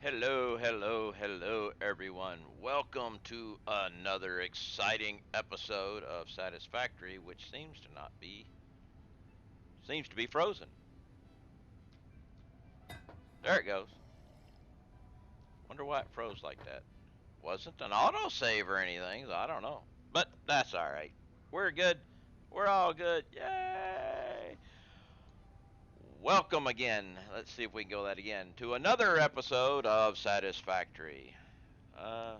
Hello, hello, hello, everyone. Welcome to another exciting episode of Satisfactory, which seems to be frozen. There it goes. Wonder why it froze like that. Wasn't an autosave or anything, so I don't know. But that's all right. We're good. We're all good. Yay! Welcome again. Let's see if we can go that again to another episode of Satisfactory. Uh,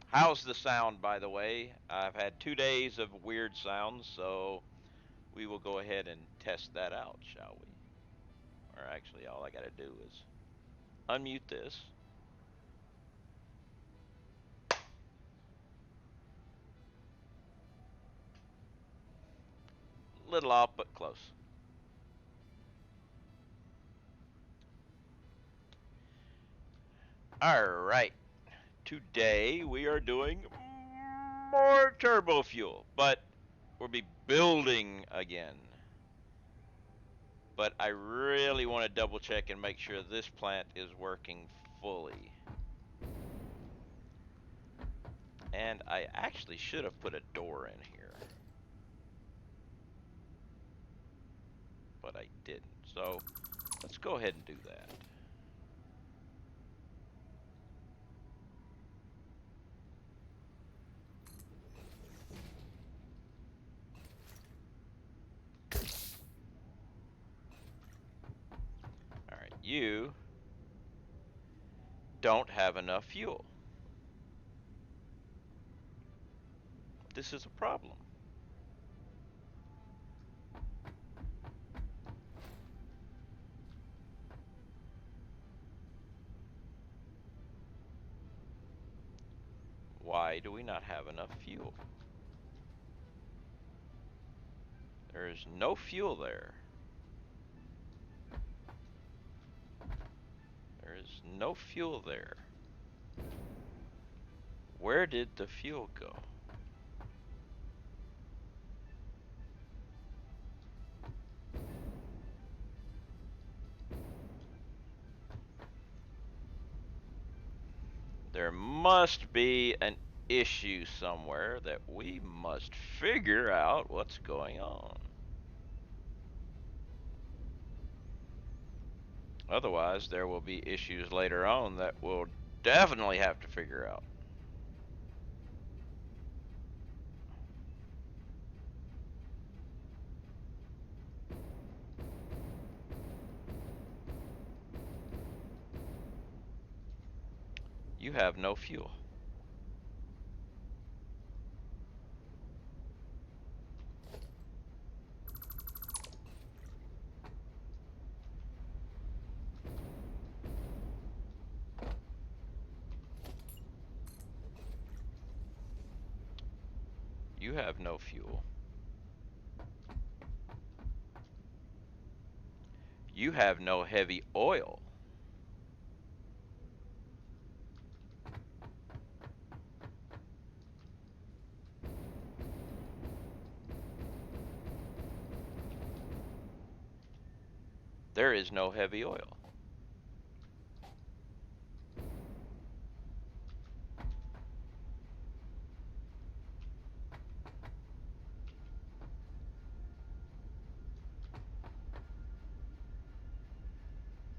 How's the sound, by the way? I've had 2 days of weird sounds, so we will go ahead and test that out, shall we? Or actually, all I got to do is unmute this. Little off, but close. All right. Today we are doing more TurboFuel, but we'll be building again. But I really want to double check and make sure this plant is working fully. And I actually should have put a door in here, but I didn't. So let's go ahead and do that. All right, you don't have enough fuel. This is a problem. Why do we not have enough fuel? There is no fuel there. There is no fuel there. Where did the fuel go? There must be an issue somewhere that we must figure out what's going on. Otherwise, there will be issues later on that we'll definitely have to figure out. You have no fuel. You have no fuel. You have no heavy oil. There is no heavy oil.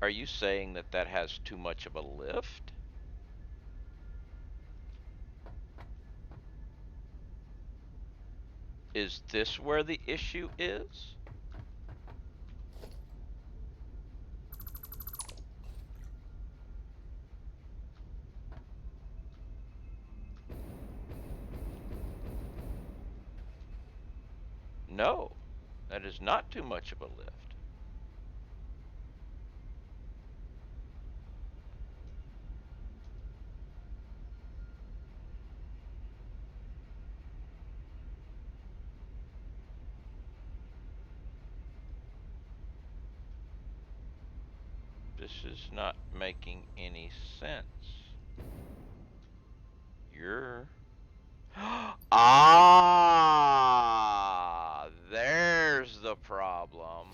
Are you saying that that has too much of a lift? Is this where the issue is? No, that is not too much of a lift. This is not making any sense. You're... Ah, there's the problem.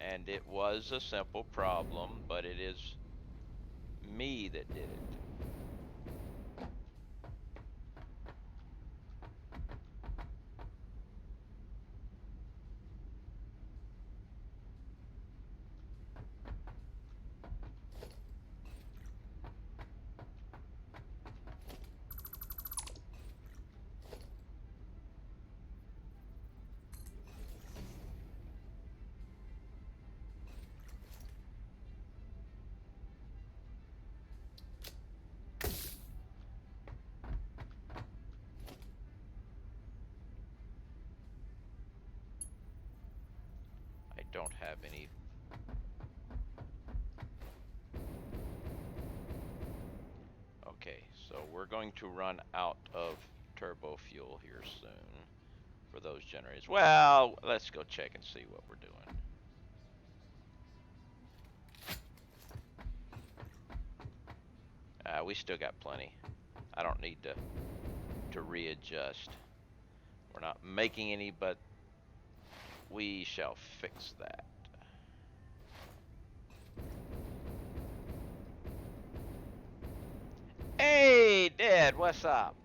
And it was a simple problem, but it is me that did it. I don't have any. Okay, so we're going to run out of TurboFuel here soon for those generators. Well, let's go check and see what we're doing. We still got plenty. I don't need to readjust. We're not making any, but we shall fix that. Hey, Dad, what's up?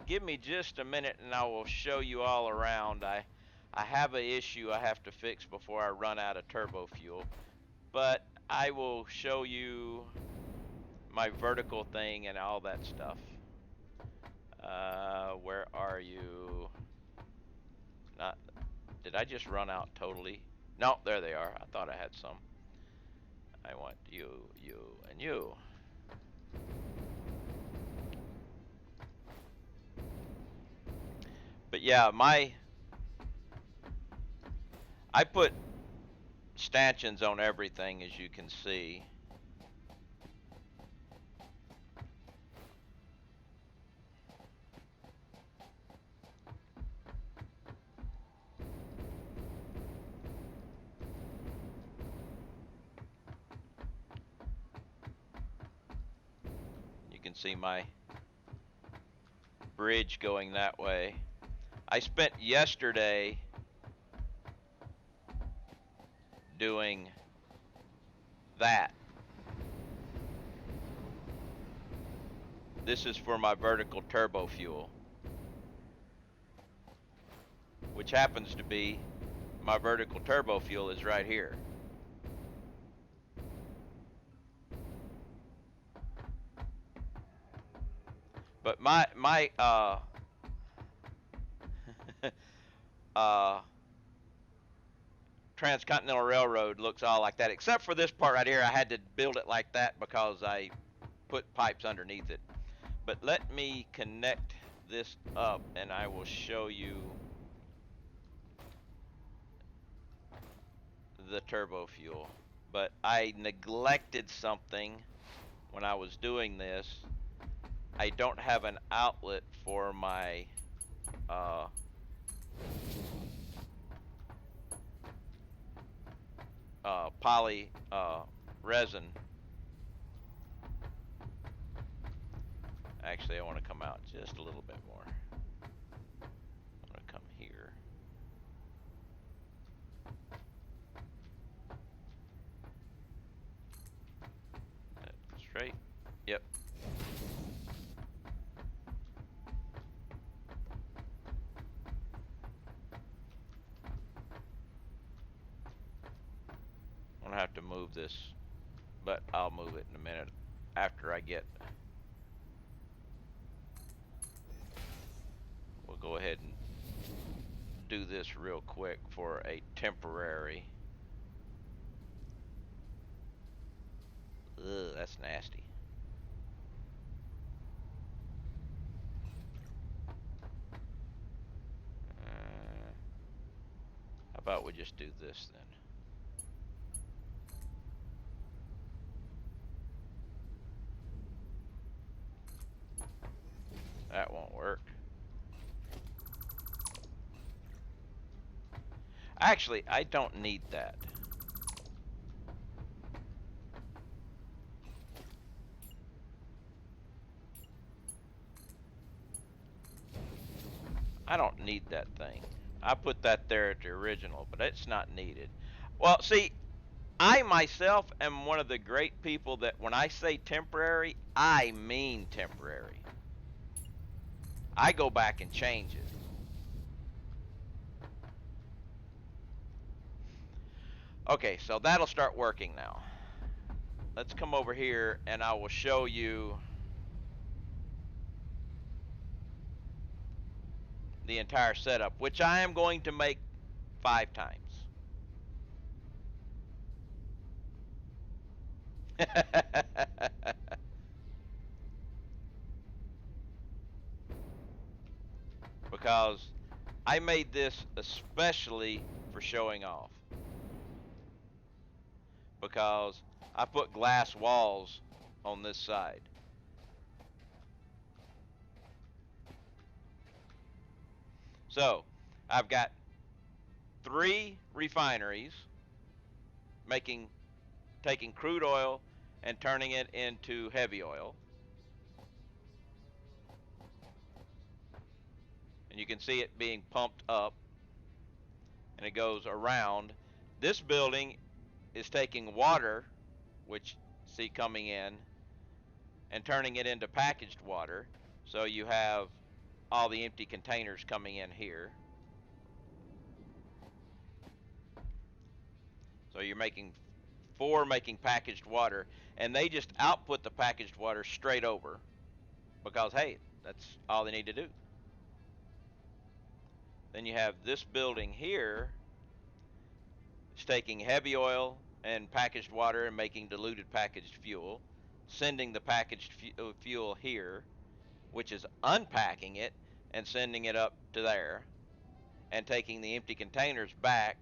Give me just a minute and I will show you all around. I have an issue I have to fix before I run out of TurboFuel, but I will show you my vertical thing and all that stuff. Where are you? Not. Did I just run out totally? No, there they are. I thought I had some. I want you, and you. But yeah, I put stanchions on everything, as you can see. You can see my bridge going that way. I spent yesterday doing that. This is for my vertical TurboFuel, which happens to be my vertical TurboFuel is right here. But my Transcontinental Railroad looks all like that, except for this part right here. I had to build it like that because I put pipes underneath it. But let me connect this up and I will show you the TurboFuel. But I neglected something when I was doing this. I don't have an outlet for my poly resin. Actually, I want to come out just a little bit more. I'm going to come here. Straight. Yep. I'm going to have to move this, but I'll move it in a minute after I get. We'll go ahead and do this real quick for a temporary. Ugh, that's nasty. How about we just do this then? That won't work. Actually, I don't need that. I don't need that thing. I put that there at the original, but it's not needed. Well, see, I myself am one of the great people that when I say temporary, I mean temporary. I go back and change it. Okay, so that'll start working now. Let's come over here and I will show you the entire setup, which I am going to make 5 times. Because I made this especially for showing off. Because I put glass walls on this side. So I've got 3 refineries making taking crude oil and turning it into heavy oil. And you can see it being pumped up and it goes around. This building is taking water, which see coming in, and turning it into packaged water. So you have all the empty containers coming in here. So you're making 4 making packaged water, and they just output the packaged water straight over because, hey, that's all they need to do. Then you have this building here. It's taking heavy oil and packaged water and making diluted packaged fuel, sending the packaged fuel here, which is unpacking it and sending it up to there, and taking the empty containers back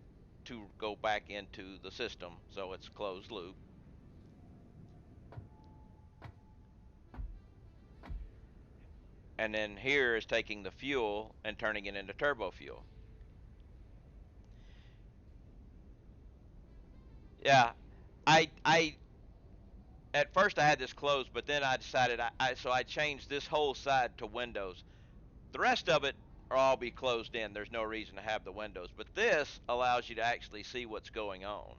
to go back into the system, so it's closed loop. And then here is taking the fuel and turning it into TurboFuel. Yeah, I at first I had this closed, but then I decided so I changed this whole side to windows. The rest of it will all be closed in. There's no reason to have the windows, but this allows you to actually see what's going on.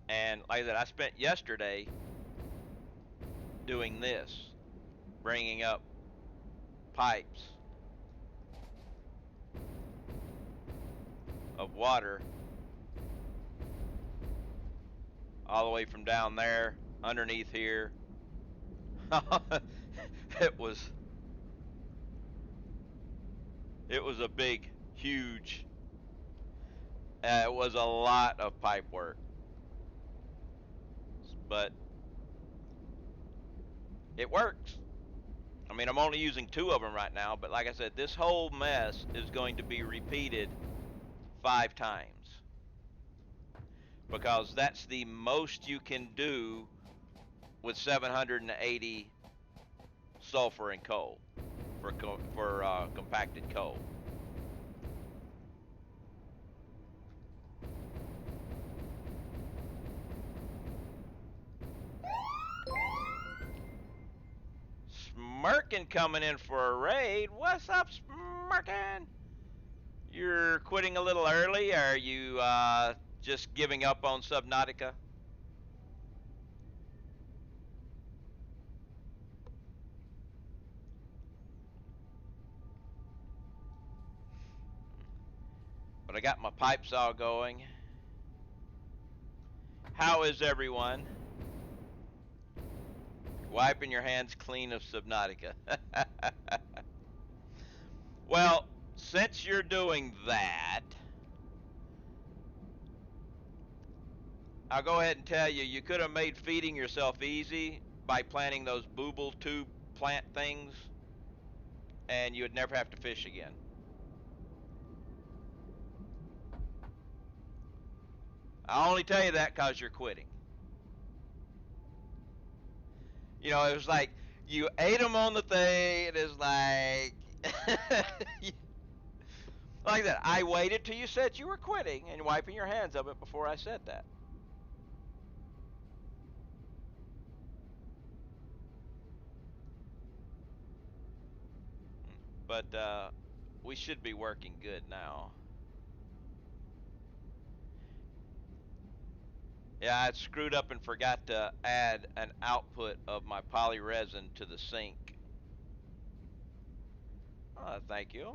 And like I said, I spent yesterday doing this, bringing up pipes of water all the way from down there underneath here. it was it was a big, huge. It was a lot of pipe work, but it works. I mean, I'm only using 2 of them right now, but like I said, this whole mess is going to be repeated 5 times because that's the most you can do with 780 sulfur and coal for compacted coal. Smirkin coming in for a raid. What's up, Smirkin? You're quitting a little early. Are you just giving up on Subnautica? But I got my pipes all going. How is everyone? Wiping your hands clean of Subnautica. Well, since you're doing that, I'll go ahead and tell you, you could have made feeding yourself easy by planting those booble tube plant things, and you would never have to fish again. I only tell you that because you're quitting. You know, it was like you ate them on the thing. It is like, like that. I waited till you said you were quitting and wiping your hands of it before I said that. But we should be working good now. Yeah, I screwed up and forgot to add an output of my poly resin to the sink. Thank you.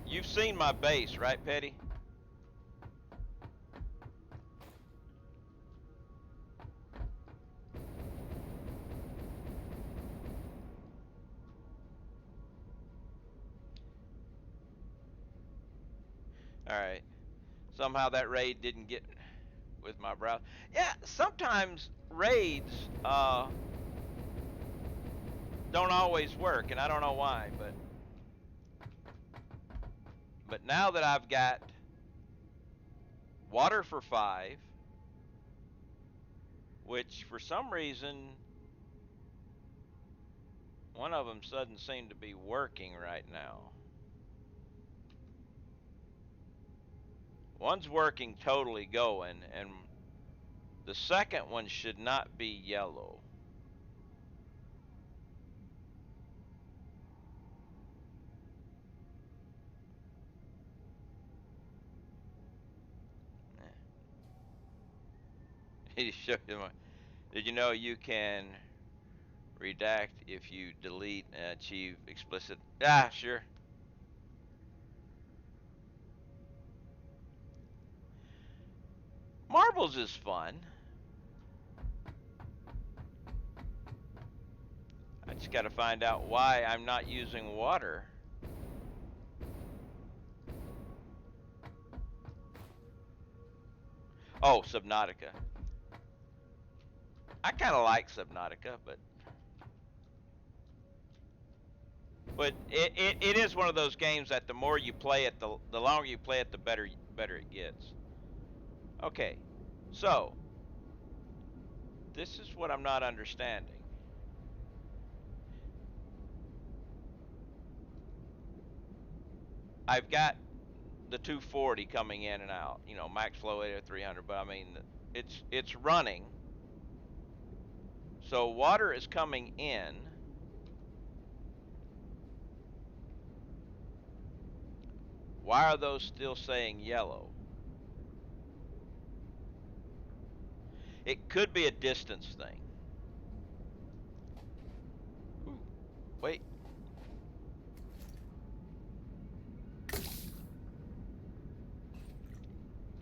You've seen my base, right, Petty? Alright. Somehow that raid didn't get with my browser. Yeah, sometimes raids don't always work, and I don't know why, but now that I've got water for 5, which for some reason one of them doesn't seem to be working right now. One's working totally going, and the second one should not be yellow. Did you know you can redact if you delete and achieve explicit? Ah, sure. Marbles is fun. I just got to find out why I'm not using water. Oh, Subnautica. I kind of like Subnautica, but it is one of those games that the more you play it, the longer you play it, the better it gets. Okay, so this is what I'm not understanding. I've got the 240 coming in and out, you know, max flow 8 or 300, but I mean, it's running. So water is coming in. Why are those still saying yellow? It could be a distance thing. Ooh, wait.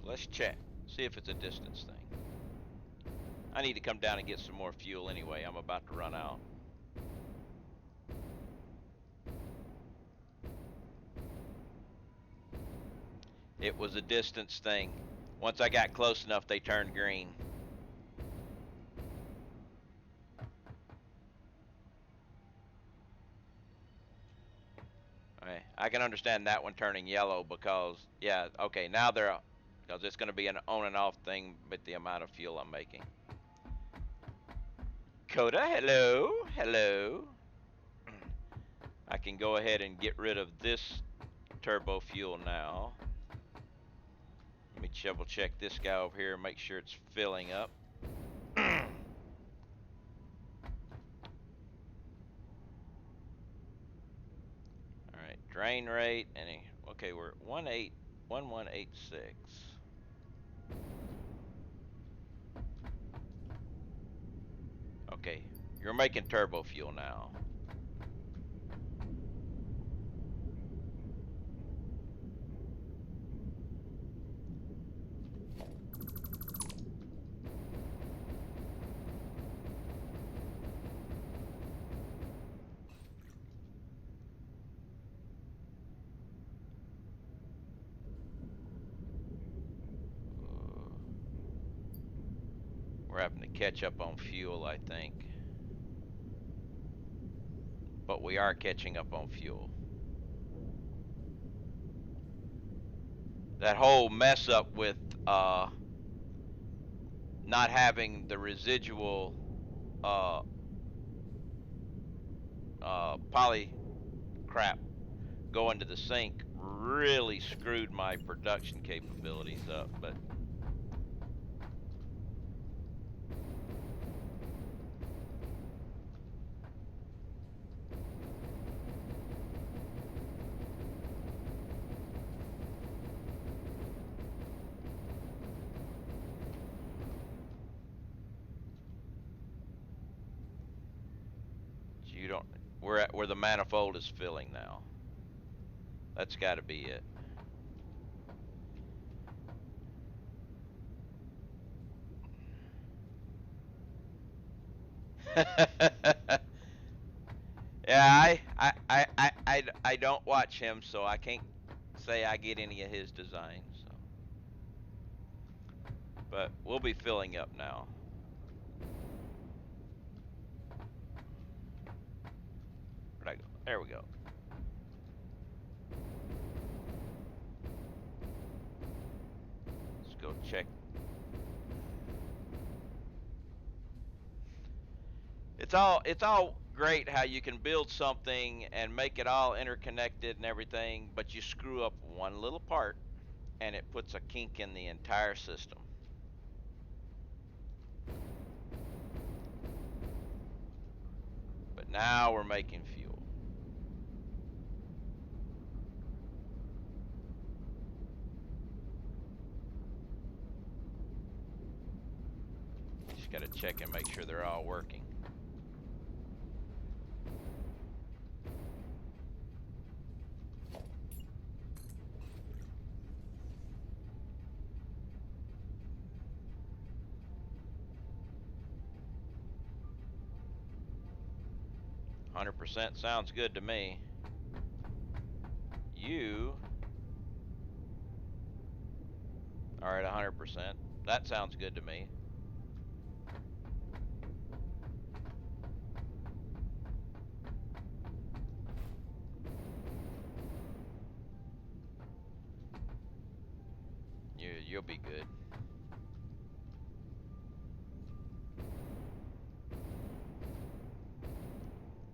Let's check. See if it's a distance thing. I need to come down and get some more fuel anyway. I'm about to run out. It was a distance thing. Once I got close enough, they turned green. Okay, I can understand that one turning yellow because, yeah, okay, now they're, because it's going to be an on and off thing with the amount of fuel I'm making. Coda, hello, hello. I can go ahead and get rid of this TurboFuel now. Let me double check this guy over here and make sure it's filling up. Alright, drain rate, okay, we're at 1186. Okay, you're making TurboFuel now. We're having to catch up on fuel, I think. But we are catching up on fuel. That whole mess up with not having the residual poly crap go into the sink really screwed my production capabilities up, but where the manifold is filling now. That's got to be it. Yeah, I don't watch him, so I can't say I get any of his designs. So. But we'll be filling up now. Where'd I go? There we go. Let's go check. It's all great how you can build something and make it all interconnected and everything, but you screw up one little part and it puts a kink in the entire system. But now we're making fuel. Just got to check and make sure they're all working. %, sounds good to me. You are at 100%. That sounds good to me. You'll be good.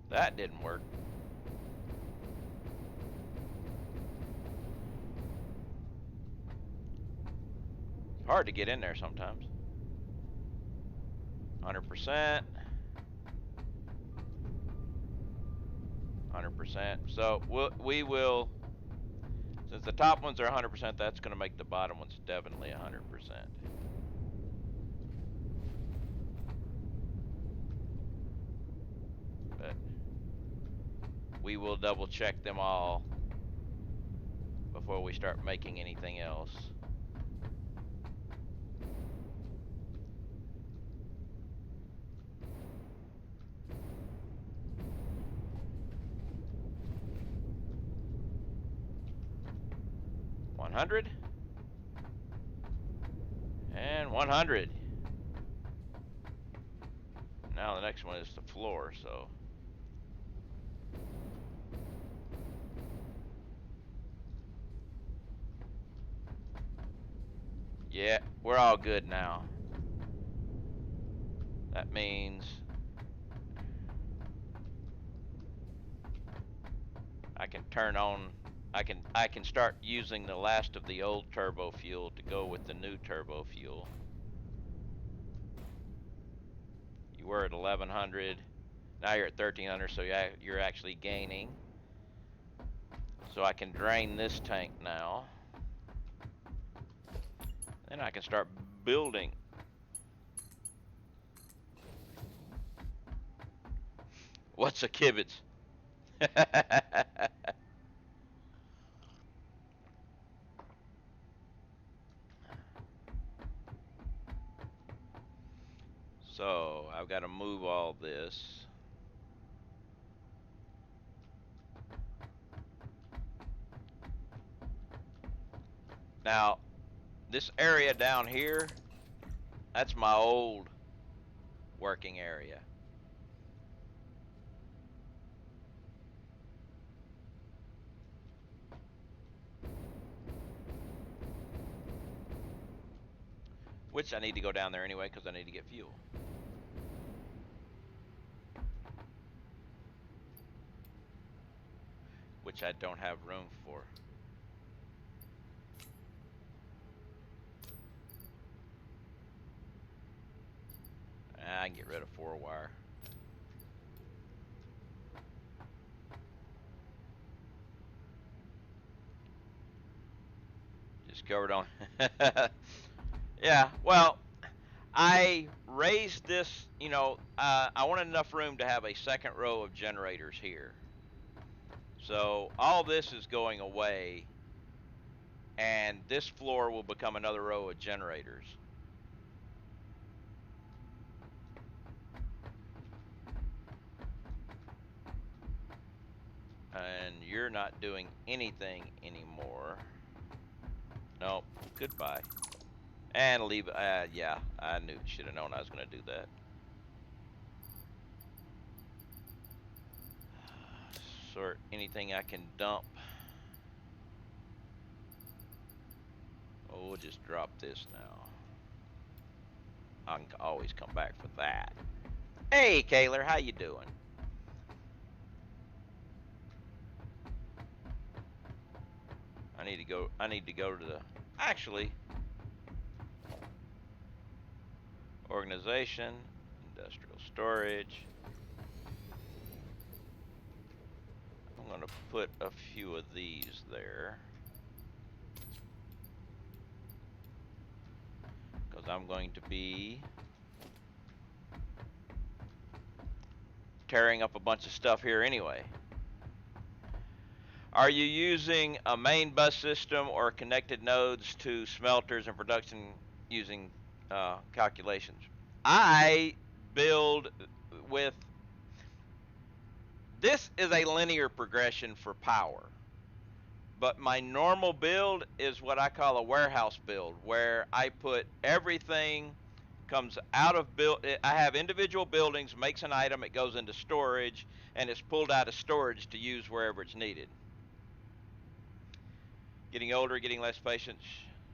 That didn't work. It's hard to get in there sometimes. 100%. 100%. So we will, since the top ones are 100%, that's going to make the bottom ones definitely 100%. But we will double check them all before we start making anything else. $100 and $100. Now the next one is the floor, so yeah, we're all good now. That means I can turn on, I can start using the last of the old TurboFuel to go with the new TurboFuel. You were at 1100, now you're at 1300, so you're actually gaining. So I can drain this tank now. Then I can start building. What's a kibitz? So I've got to move all this. Now, this area down here, that's my old working area. Which I need to go down there anyway because I need to get fuel. Which I don't have room for. I can get rid of 4-wire. Just covered on. Yeah, well, I raised this, I wanted enough room to have a second row of generators here. So all this is going away, and this floor will become another row of generators. And you're not doing anything anymore. Nope. Goodbye. And leave. Yeah, I should have known I was going to do that. Sort anything I can dump. Oh, we'll just drop this now. I can always come back for that. Hey, Kaylor, how you doing? I need to go to the actually organization, industrial storage. I'm going to put a few of these there because I'm going to be tearing up a bunch of stuff here anyway. Are you using a main bus system or connected nodes to smelters and production using calculations? I build with, this is a linear progression for power, but my normal build is what I call a warehouse build, where I put everything comes out of I have individual buildings, makes an item, it goes into storage, and it's pulled out of storage to use wherever it's needed. Getting older, getting less patience.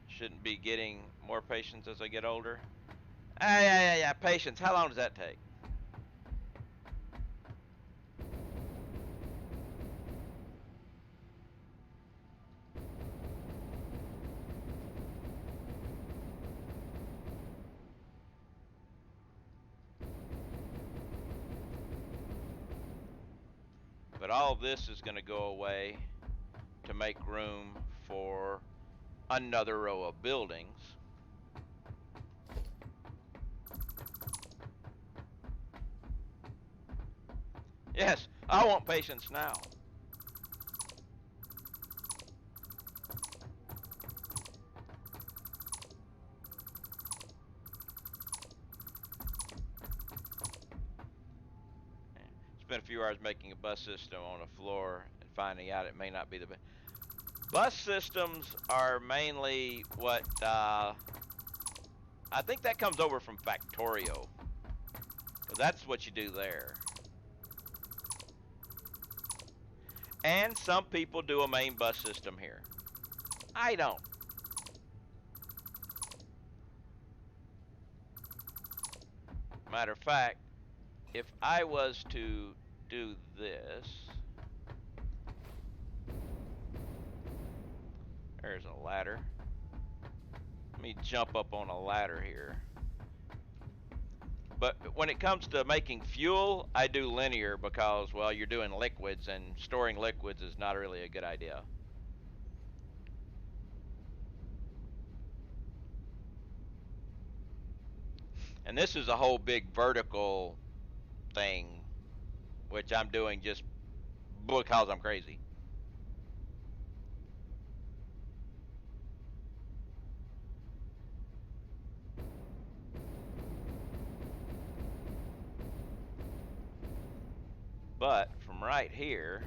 Shouldn't be getting more patience as I get older. Yeah. Patience. How long does that take? But all this is going to go away to make room for another row of buildings. Yes, I want patience now. Spent a few hours making a bus system on a floor and finding out it may not be the best. Bus systems are mainly what, I think that comes over from Factorio. That's what you do there. And some people do a main bus system here. I don't. Matter of fact, if I was to do this, there's a ladder. Let me jump up on a ladder here. But when it comes to making fuel, I do linear because, well, you're doing liquids, and storing liquids is not really a good idea. And this is a whole big vertical thing, which I'm doing just because I'm crazy. But from right here,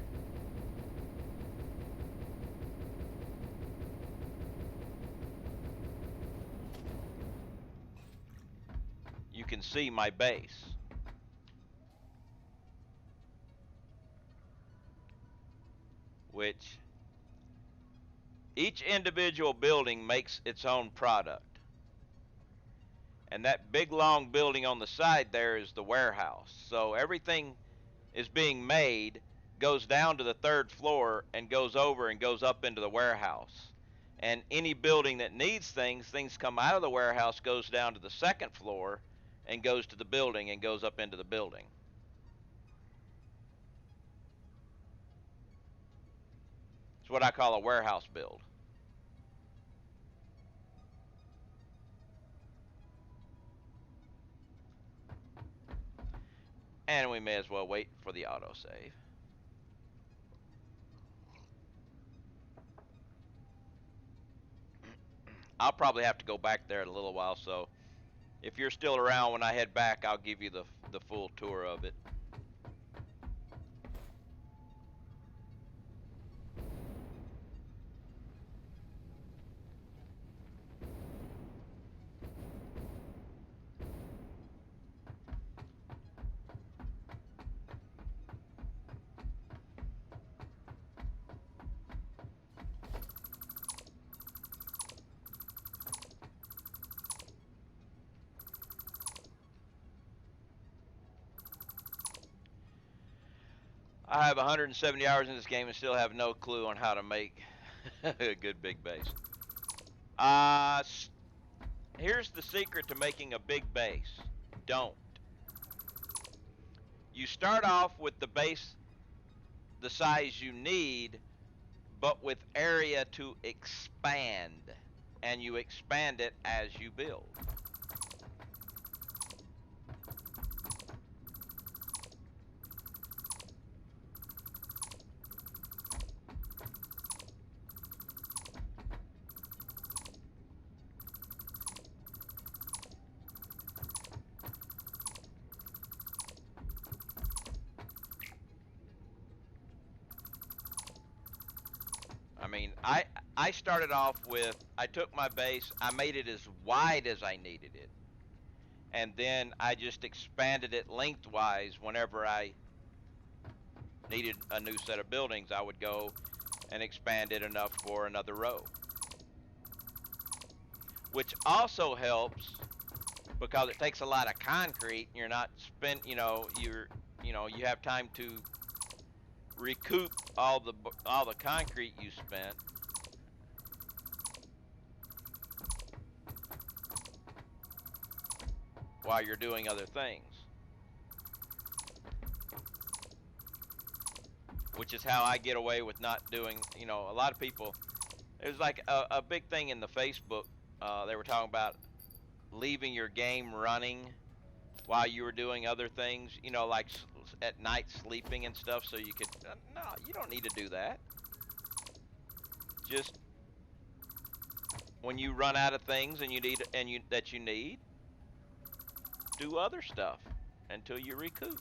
you can see my base. Which each individual building makes its own product. And that big long building on the side there is the warehouse. So everything is being made, goes down to the third floor and goes over and goes up into the warehouse. And any building that needs things, things come out of the warehouse, goes down to the second floor and goes to the building and goes up into the building. It's what I call a warehouse build. And we may as well wait for the autosave. I'll probably have to go back there in a little while. So if you're still around when I head back, I'll give you the full tour of it. I have 170 hours in this game and still have no clue on how to make a good big base. Uh, Here's the secret to making a big base. Don't. You start off with the base the size you need, but with area to expand. And you expand it as you build. I mean, I started off with, I took my base, I made it as wide as I needed it, and then I just expanded it lengthwise. Whenever I needed a new set of buildings, I would go and expand it enough for another row, which also helps because it takes a lot of concrete. You're not you have time to recoup all the concrete you spent. While you're doing other things, which is how I get away with not doing, a lot of people, it was like a big thing in the Facebook. They were talking about leaving your game running while you were doing other things, like at night sleeping and stuff, so you could, no, you don't need to do that. Just when you run out of things and you need, do other stuff until you recoup.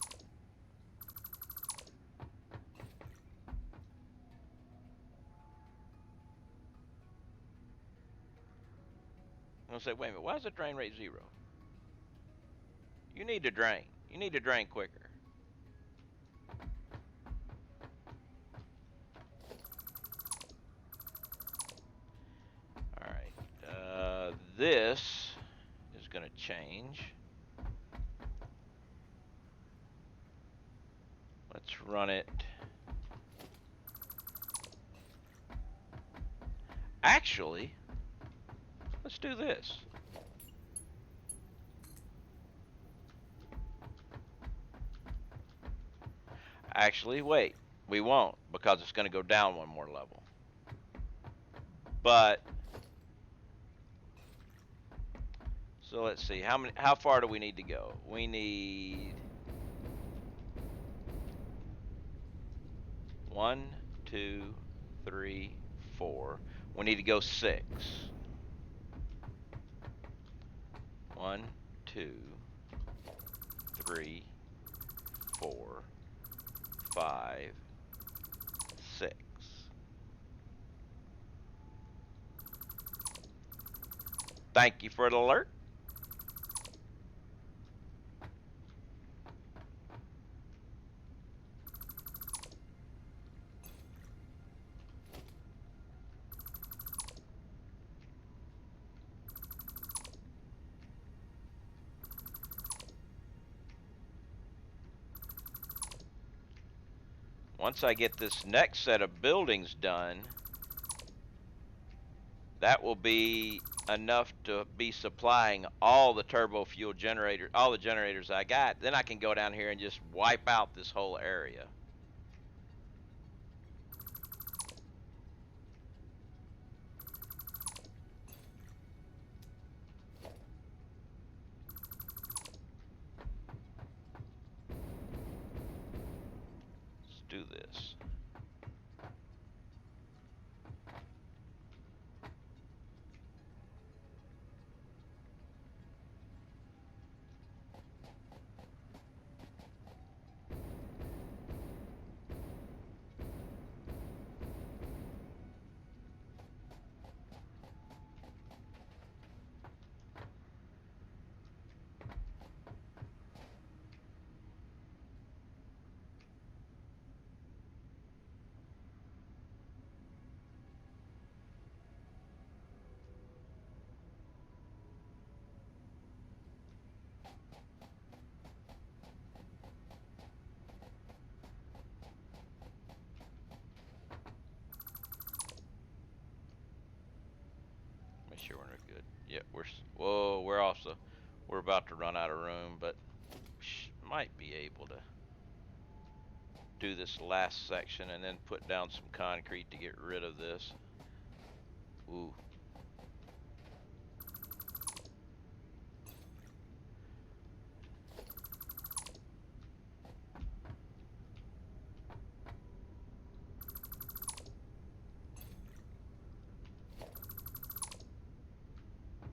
I'm gonna say, wait a minute, why is the drain rate 0? You need to drain. You need to drain quicker. All right. This is gonna change. Let's run it. Actually, let's do this. Actually, wait. We won't, because it's going to go down one more level. But so let's see. How far do we need to go? We need 1, 2, 3, 4. We need to go 6. 1, 2, 3, 4, 5, 6. Thank you for the alert. Once I get this next set of buildings done, that will be enough to be supplying all the TurboFuel generators, all the generators I got. Then I can go down here and just wipe out this whole area. Let's do this. sure we're good. Yeah, whoa, we're also, we're about to run out of room, but might be able to do this last section and then put down some concrete to get rid of this. Ooh.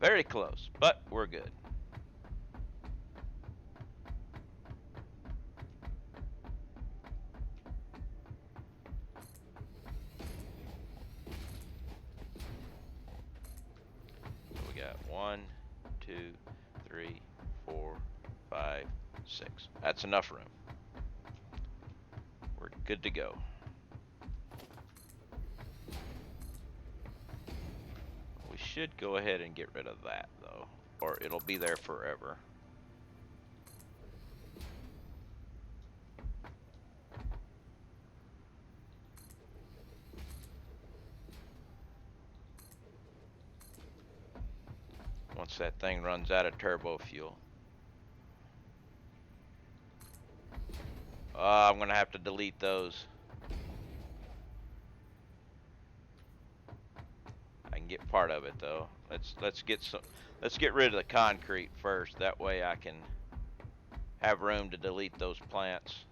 Very close, but we're good. So we got 1, 2, 3, 4, 5, 6. That's enough room. We're good to go. We should go ahead and get rid of that, though, or it'll be there forever. Once that thing runs out of turbo fuel. I'm gonna have to delete those. I can get part of it though. Let's get rid of the concrete first. That way I can have room to delete those plants.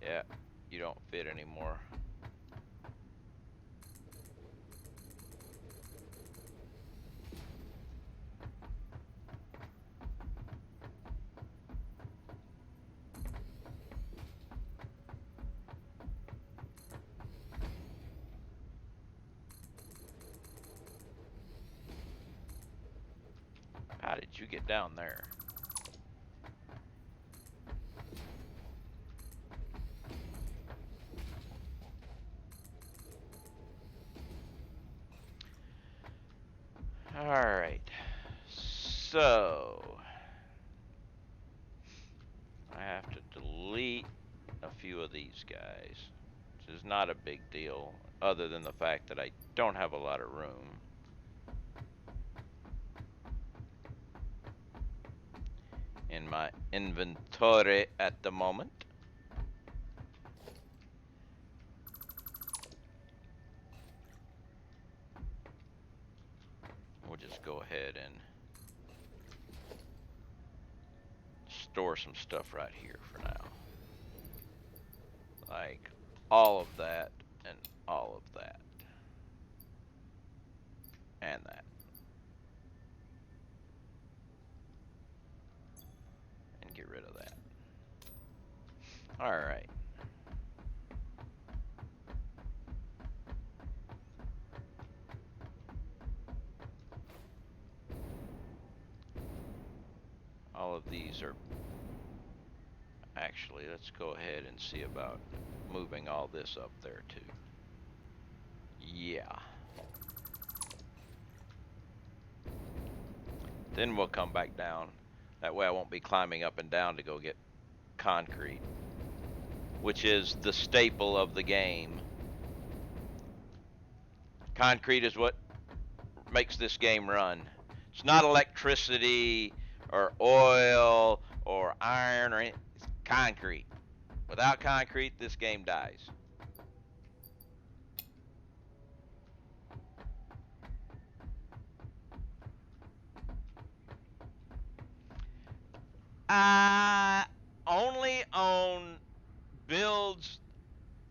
Yeah, you don't fit anymore. How did you get down there? Alright, so I have to delete a few of these guys, which is not a big deal other than the fact that I don't have a lot of room. In my inventory at the moment. We'll just go ahead and store some stuff right here for now. Like all of that and all of that. And that. And get rid of that. Alright. All of these are... Actually, let's go ahead and see about moving all this up there too. Yeah. Then we'll come back down. That way I won't be climbing up and down to go get concrete, which is the staple of the game. Concrete is what makes this game run. It's not electricity or oil or iron or anything. It's concrete. Without concrete, this game dies. Only on builds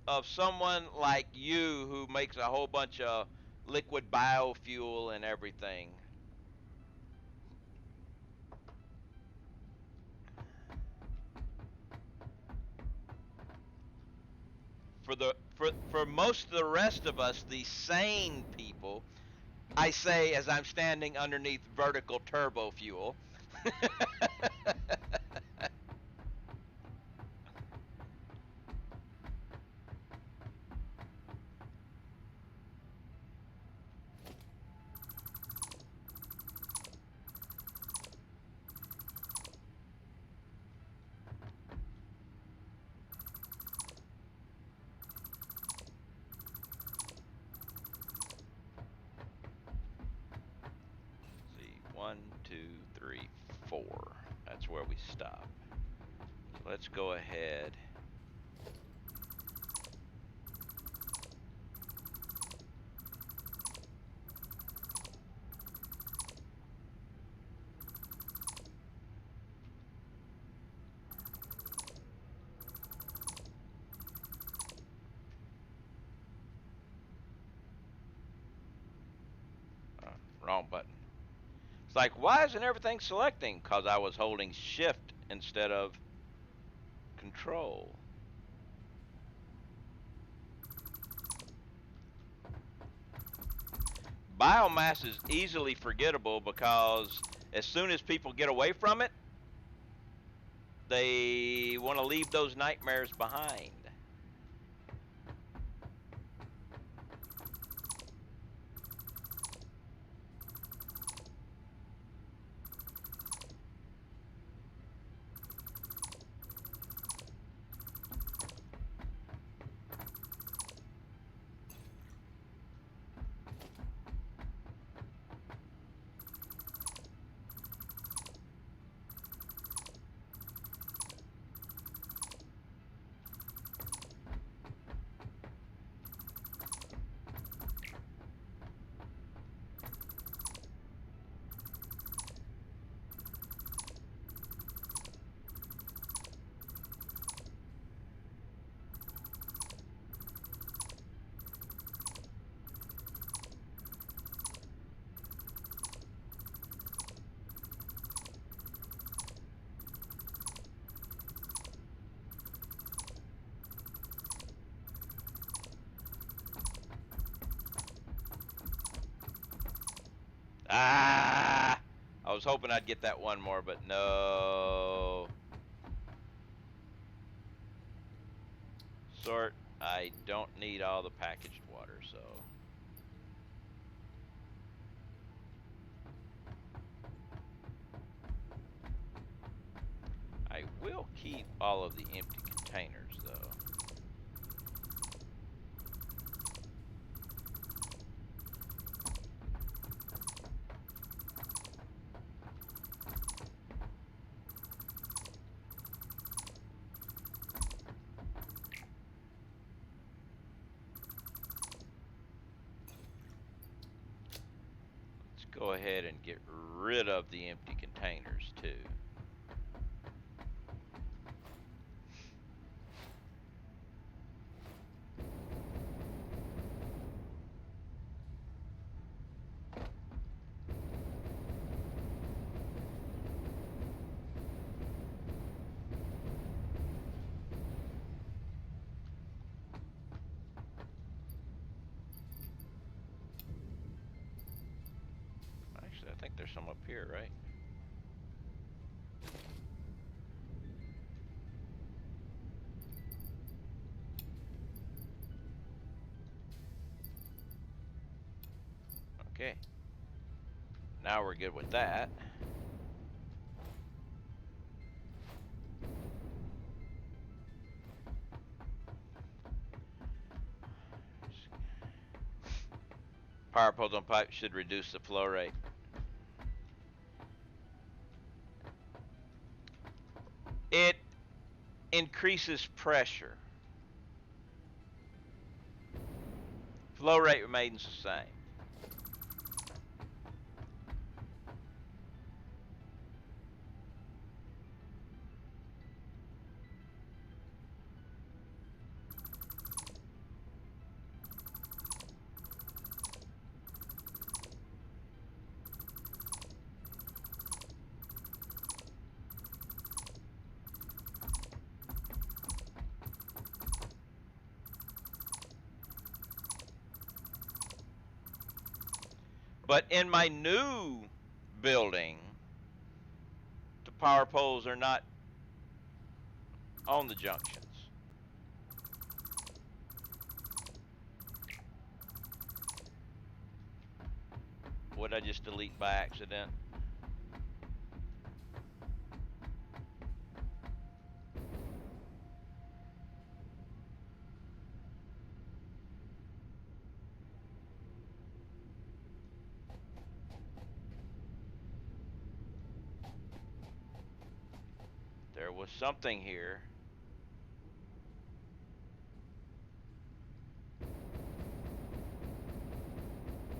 of someone like you who makes a whole bunch of liquid biofuel and everything. For most of the rest of us, the sane people, I say as I'm standing underneath vertical TurboFuel. See, 1, 2, 3, 4. That's where we stop. So let's go ahead. Wrong button. It's like, why isn't everything selecting? Because I was holding shift instead of control. Biomass is easily forgettable because as soon as people get away from it, they want to leave those nightmares behind. Ah! I was hoping I'd get that one more, but no. Sort, I don't need all the packaged water, so. I will keep all of the empty containers, though. Let's go ahead and get rid of the empty containers, too. Actually, I think there's some up here, right? Okay. Now we're good with that. Power poles on pipe should reduce the flow rate. It increases pressure. Flow rate remains the same. But in my new building, the power poles are not on the junctions. Would I just delete by accident? There was something here.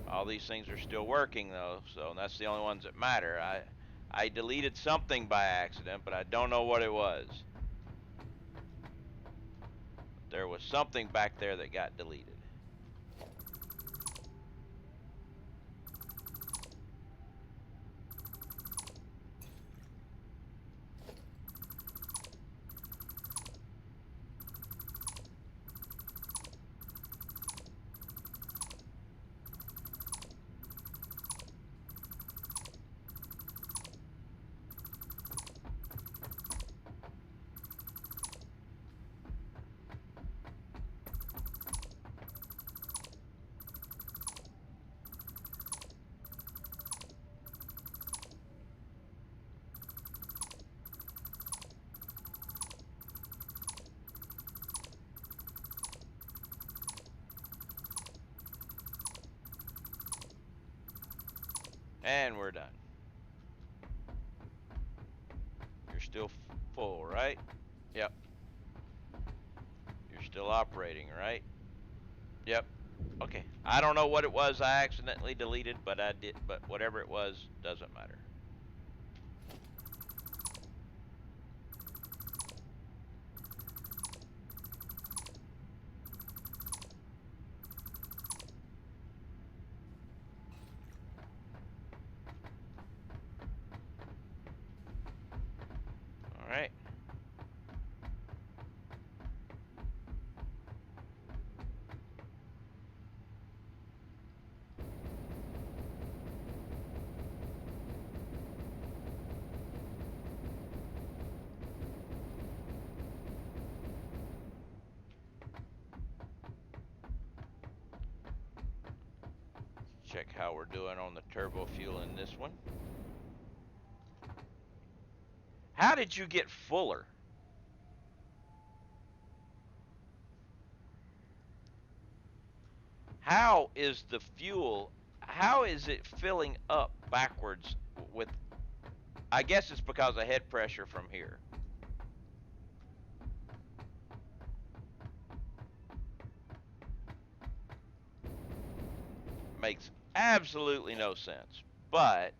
All these things are still working though, so that's the only ones that matter. I deleted something by accident, but I don't know what it was. There was something back there that got deleted. And we're done. You're still full, right? Yep. You're still operating, right? Yep. Okay. I don't know what it was I accidentally deleted, but I did. But whatever it was, doesn't matter. All right. Check how we're doing on the TurboFuel in this one. How did you get fuller? How is the fuel, how is it filling up backwards with, I guess it's because of head pressure from here. Makes absolutely no sense, but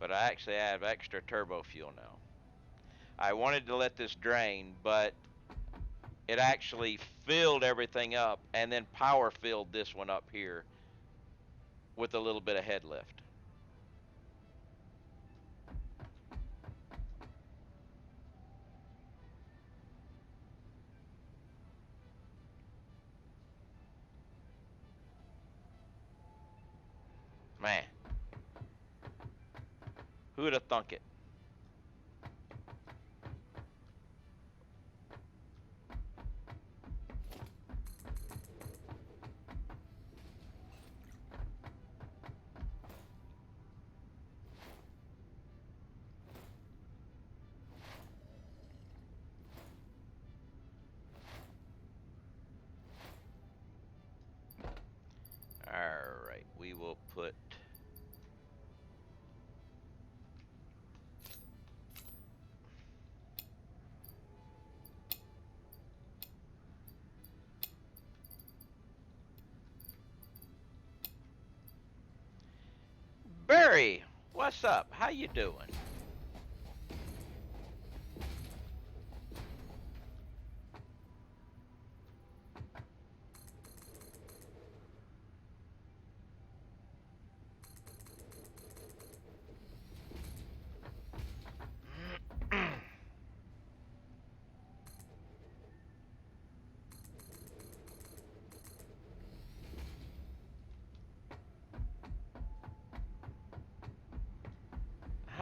I actually have extra turbo fuel now. I wanted to let this drain, but it actually filled everything up and then power filled this one up here with a little bit of head lift. Man, who'd have thunk it? All right, we will put Barry. What's up? How you doing?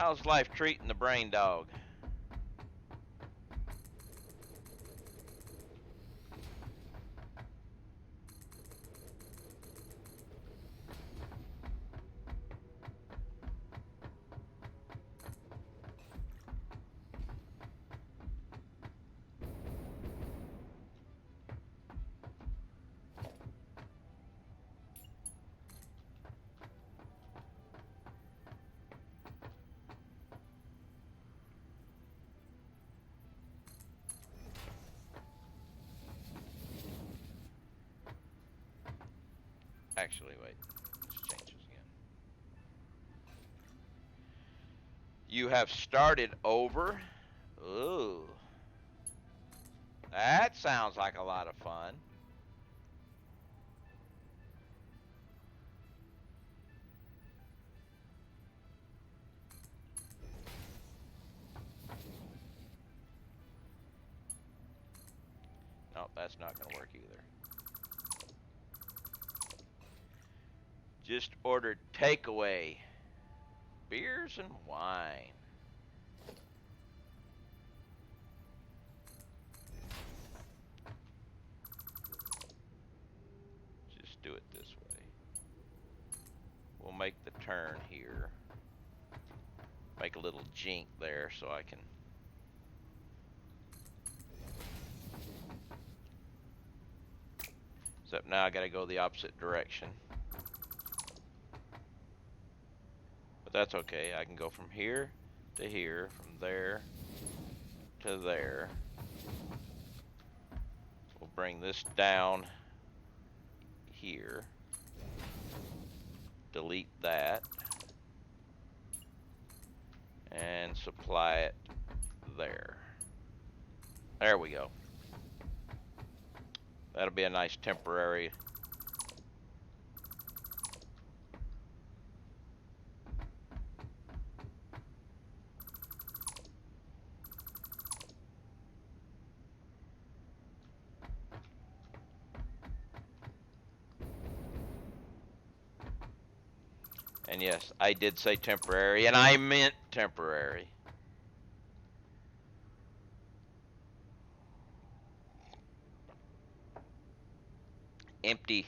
How's life treating the brain dog? Actually, wait. Let's change this again. You have started over. Ooh. That sounds like a lot of fun. Nope, that's not going to work either. Just ordered takeaway. Beers and wine. Just do it this way. We'll make the turn here. Make a little jink there so I can... Except now I gotta go the opposite direction. But that's okay. I can go from here to here, from there to there. We'll bring this down here. Delete that. And supply it there. There we go. That'll be a nice temporary. And yes, I did say temporary, and I meant temporary. Empty.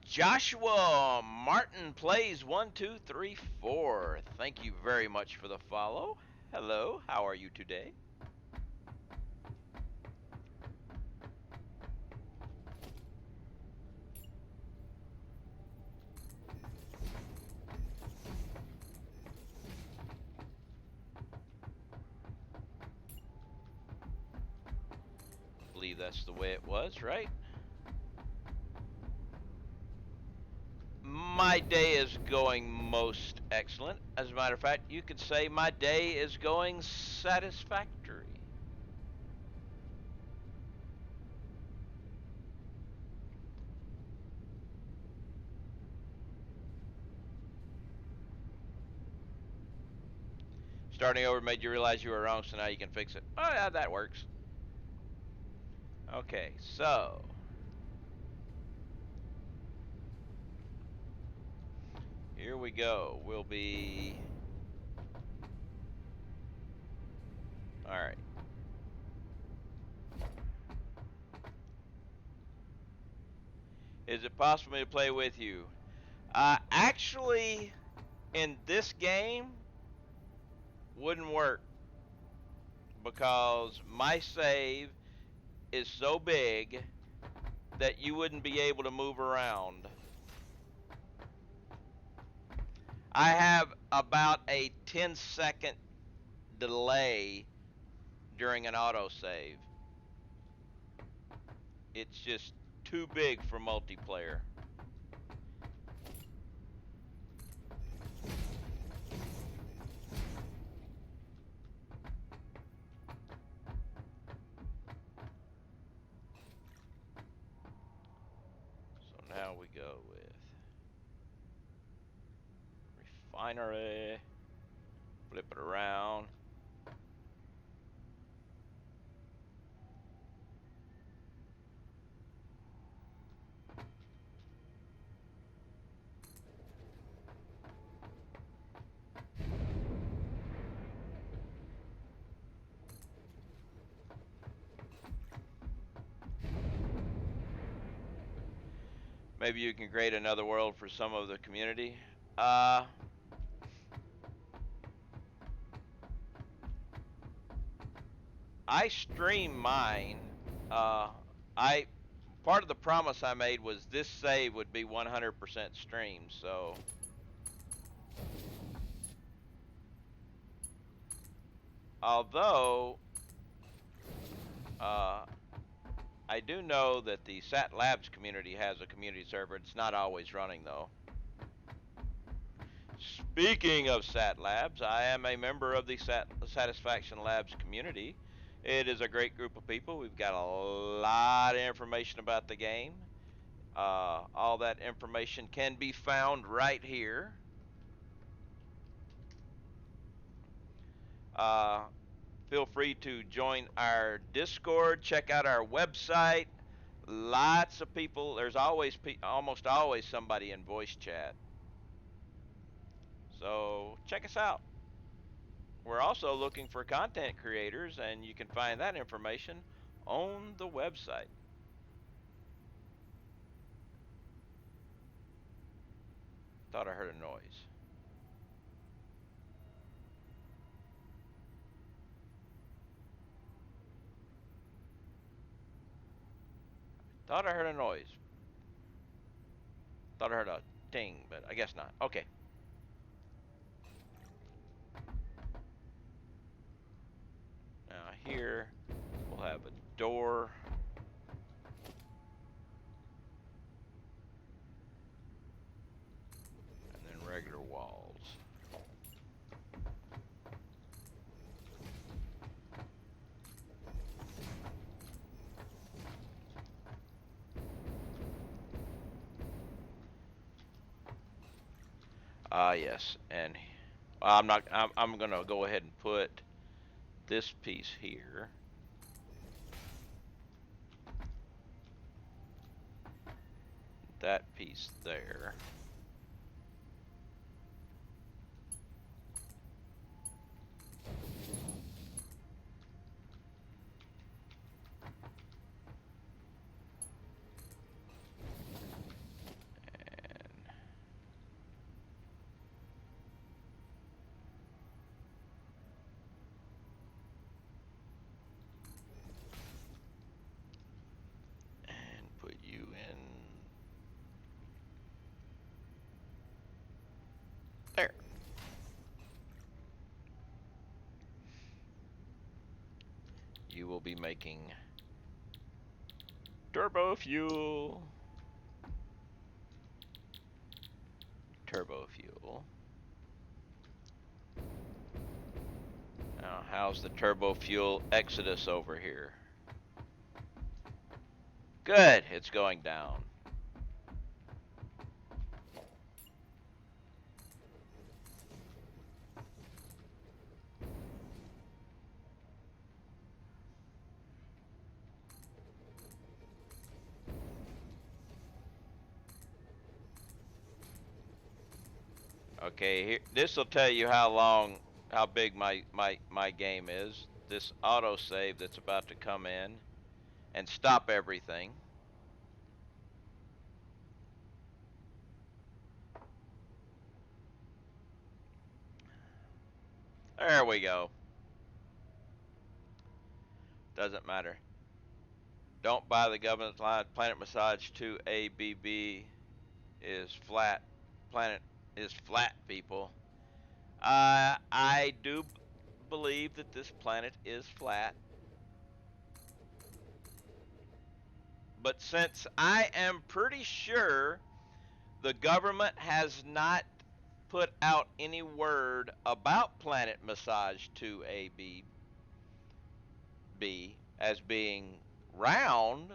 Joshua Martin plays 1, 2, 3, 4. Thank you very much for the follow. Hello, how are you today? I believe that's the way it was, right? My day is going most excellent. As a matter of fact, you could say my day is going satisfactory. Starting over made you realize you were wrong, so now you can fix it. Oh, yeah, that works. Okay, so here we go. We'll be... Alright. Is it possible for me to play with you? Actually, in this game, wouldn't work. Because my save is so big that you wouldn't be able to move around. I have about a 10-second delay during an autosave. It's just too big for multiplayer. So now we go with refinery, flip it around. Maybe you can create another world for some of the community. Uh, I stream mine. Uh, I Part of the promise I made was this save would be 100% streamed. So, although uh, I do know that the Sat Labs community has a community server. It's not always running though. Speaking of Sat Labs, I am a member of the Satisfaction Labs community. It is a great group of people. We've got a lot of information about the game. All that information can be found right here. Uh, Feel free to join our Discord. Check out our website. Lots of people. There's almost always somebody in voice chat. So check us out. We're also looking for content creators, and you can find that information on the website. Thought I heard a noise. Thought I heard a noise. Thought I heard a ding, but I guess not. Okay. Now here we'll have a door. And then regular walls. Yes, and I'm not. I'm gonna go ahead and put this piece here. That piece there. And put you in there. You will be making TurboFuel. TurboFuel. Now, how's the TurboFuel Exodus over here? Good, it's going down. Okay, this will tell you how big my game is. This autosave that's about to come in and stop everything. There we go. Doesn't matter. Don't buy the government's line. Planet Massage 2 ABB is flat. Planet is flat, people. I do believe that this planet is flat. But since I am pretty sure the government has not put out any word about Planet Massage 2AB as being round,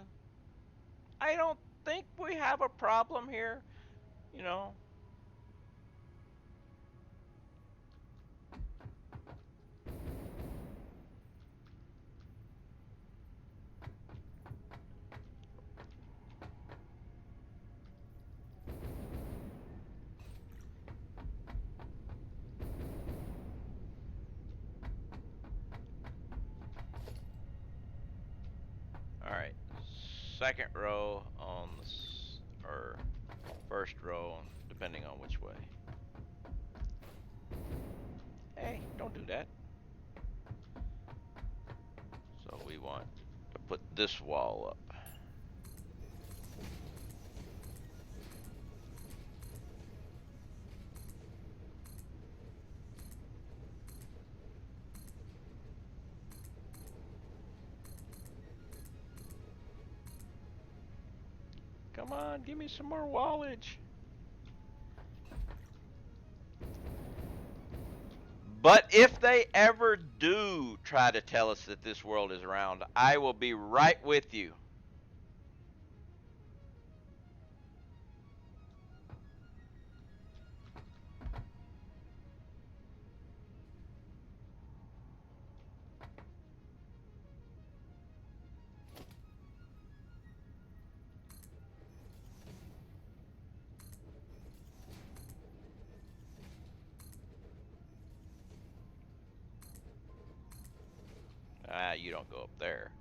I don't think we have a problem here, you know. All right, second row on this, or first row, depending on which way. Hey, don't do that. So we want to put this wall up. Come on, give me some more wallage. But if they ever do try to tell us that this world is round, I will be right with you. Ah, you don't go up there.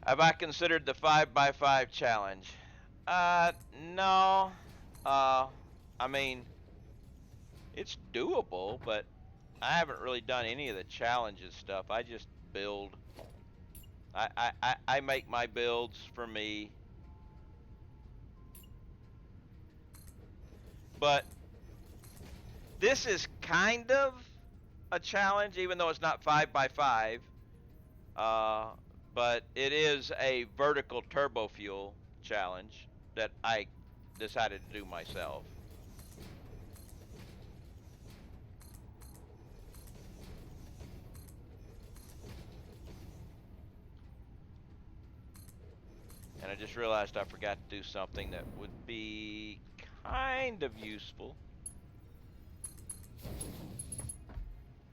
Have I considered the 5x5 challenge? No. I mean, it's doable, but I haven't really done any of the challenges stuff. I just build. I make my builds for me. But this is kind of a challenge, even though it's not 5x5. But it is a vertical TurboFuel challenge that I decided to do myself. And I just realized I forgot to do something that would be kind of useful.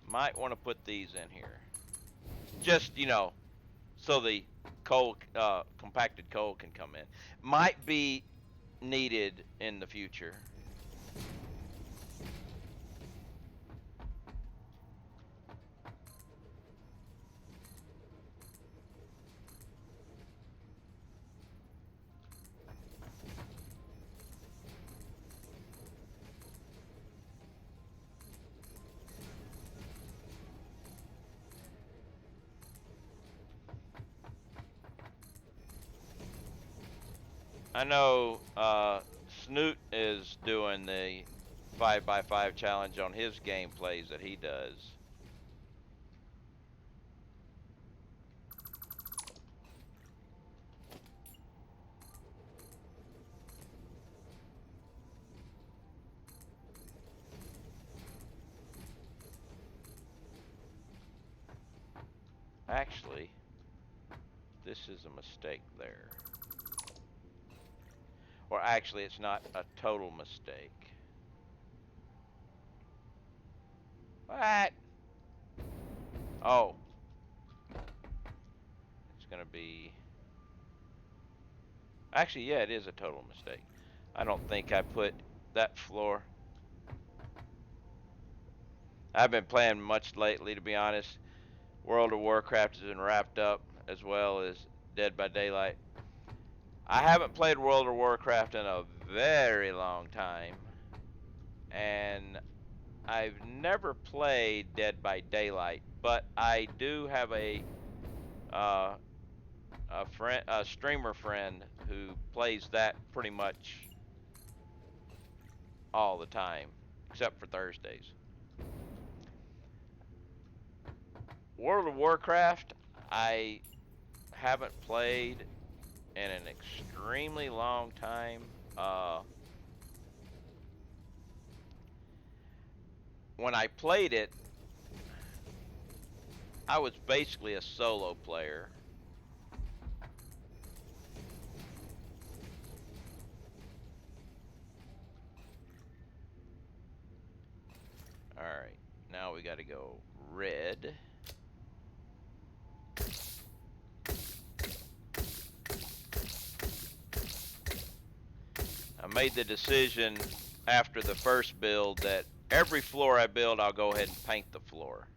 Might want to put these in here. Just, so the coal, compacted coal can come in. Might be needed in the future. I know Snoot is doing the 5x5 challenge on his gameplays that he does. Actually, this is a mistake there. Or actually, it's not a total mistake. What? Oh. It's going to be... Actually, yeah, it is a total mistake. I don't think I put that floor... I've been playing much lately, to be honest. World of Warcraft has been wrapped up, as well as Dead by Daylight. I haven't played World of Warcraft in a very long time. And I've never played Dead by Daylight, but I do have a streamer friend who plays that pretty much all the time, except for Thursdays. World of Warcraft, I haven't played in an extremely long time. When I played it, I was basically a solo player. Alright, now we gotta go red. made the decision after the first build that every floor I build, I'll go ahead and paint the floor.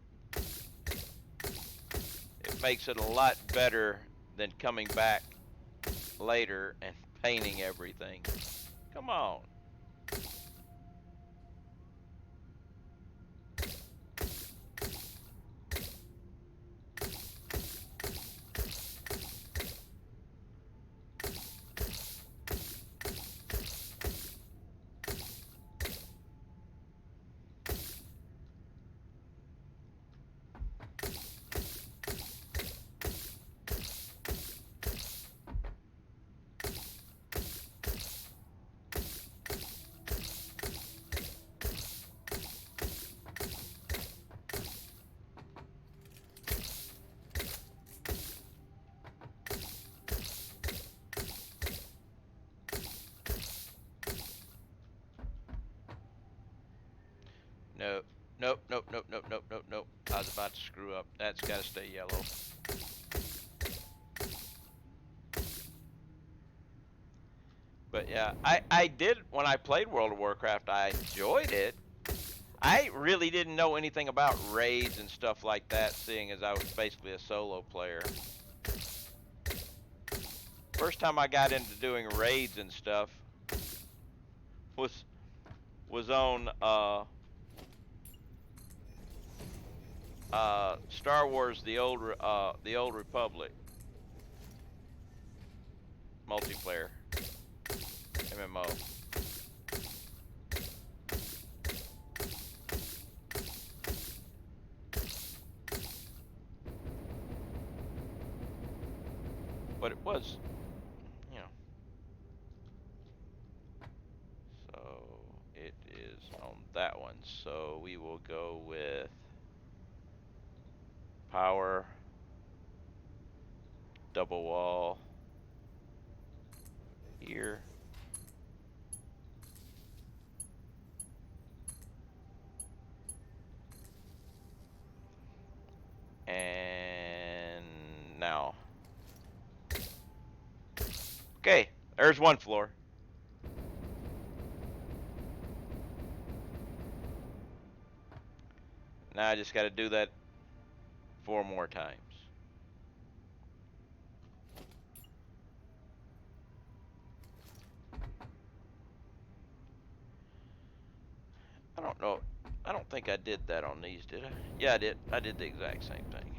It makes it a lot better than coming back later and painting everything. Come on. Nope. Nope, nope, nope, nope, nope, nope, nope. I was about to screw up. That's got to stay yellow. But yeah, I did, when I played World of Warcraft, I enjoyed it. I really didn't know anything about raids and stuff like that, seeing as I was basically a solo player. First time I got into doing raids and stuff was on Star Wars: The Old Republic multiplayer MMO. But it was, you know. So it is on that one. So we will go with power, double wall here. And now. Okay, there's one floor. Now I just got to do that 4 more times. I don't know. I don't think I did that on these, did I? Yeah, I did. I did the exact same thing.